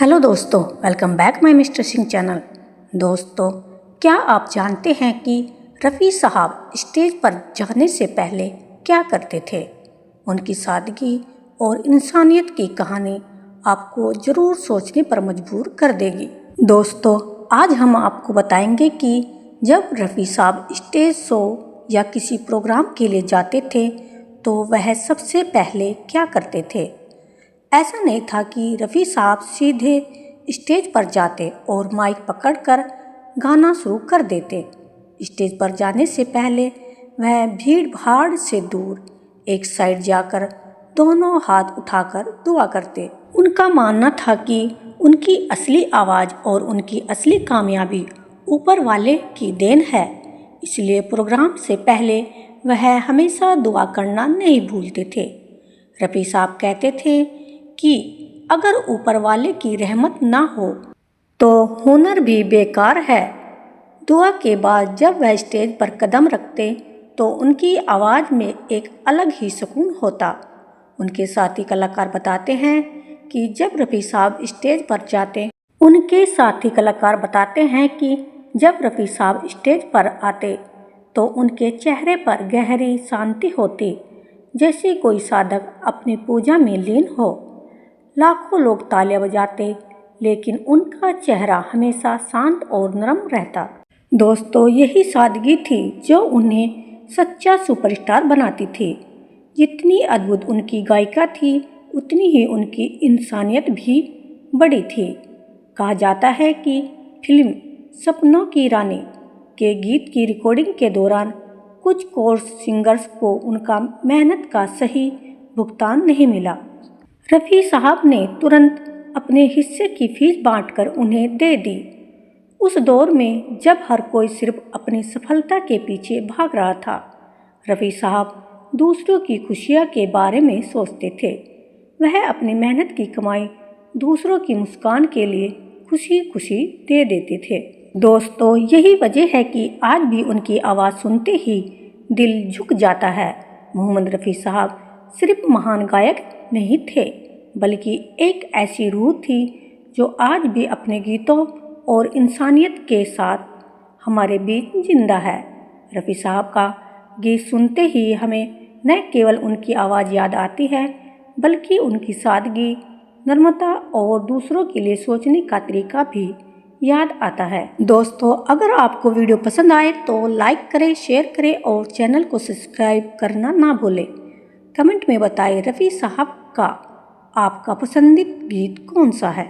Hello दोस्तों, welcome back my mister Singh channel. दोस्तों, क्या आप जानते हैं कि रफ़ी साहब स्टेज पर जाने से पहले क्या करते थे? उनकी सादगी और इंसानियत की कहानी आपको ज़रूर सोचने पर मजबूर कर देगी। दोस्तों, आज हम आपको बताएंगे कि जब रफ़ी साहब स्टेज शो या किसी प्रोग्राम के लिए जाते थे तो वह सबसे पहले क्या करते थे। ऐसा नहीं था कि रफ़ी साहब सीधे स्टेज पर जाते और माइक पकड़कर गाना शुरू कर देते। स्टेज पर जाने से पहले वह भीड़ भाड़ से दूर एक साइड जाकर दोनों हाथ उठाकर दुआ करते। उनका मानना था कि उनकी असली आवाज़ और उनकी असली कामयाबी ऊपर वाले की देन है, इसलिए प्रोग्राम से पहले वह हमेशा दुआ करना नहीं भूलते थे। रफ़ी साहब कहते थे कि अगर ऊपर वाले की रहमत ना हो तो हुनर भी बेकार है। दुआ के बाद जब वह स्टेज पर कदम रखते तो उनकी आवाज़ में एक अलग ही सुकून होता। उनके साथी कलाकार बताते हैं कि जब रफ़ी साहब स्टेज पर आते तो उनके चेहरे पर गहरी शांति होती, जैसे कोई साधक अपनी पूजा में लीन हो। लाखों लोग तालियां बजाते, लेकिन उनका चेहरा हमेशा शांत और नरम रहता। दोस्तों, यही सादगी थी जो उन्हें सच्चा सुपरस्टार बनाती थी। जितनी अद्भुत उनकी गायिका थी, उतनी ही उनकी इंसानियत भी बड़ी थी। कहा जाता है कि फिल्म सपनों की रानी के गीत की रिकॉर्डिंग के दौरान कुछ कोर्स सिंगर्स को उनका मेहनत का सही भुगतान नहीं मिला। रफ़ी साहब ने तुरंत अपने हिस्से की फीस बांटकर उन्हें दे दी। उस दौर में जब हर कोई सिर्फ अपनी सफलता के पीछे भाग रहा था, रफ़ी साहब दूसरों की खुशियों के बारे में सोचते थे। वह अपनी मेहनत की कमाई दूसरों की मुस्कान के लिए खुशी खुशी दे देते थे। दोस्तों, यही वजह है कि आज भी उनकी आवाज़ सुनते ही दिल झुक जाता है। मोहम्मद रफ़ी साहब सिर्फ महान गायक नहीं थे, बल्कि एक ऐसी रूह थी जो आज भी अपने गीतों और इंसानियत के साथ हमारे बीच जिंदा है। रफ़ी साहब का गीत सुनते ही हमें न केवल उनकी आवाज़ याद आती है, बल्कि उनकी सादगी, नम्रता और दूसरों के लिए सोचने का तरीका भी याद आता है। दोस्तों, अगर आपको वीडियो पसंद आए तो लाइक करें, शेयर करें और चैनल को सब्सक्राइब करना ना भूलें। कमेंट में बताएं रफ़ी साहब का आपका पसंदीदा गीत कौन सा है।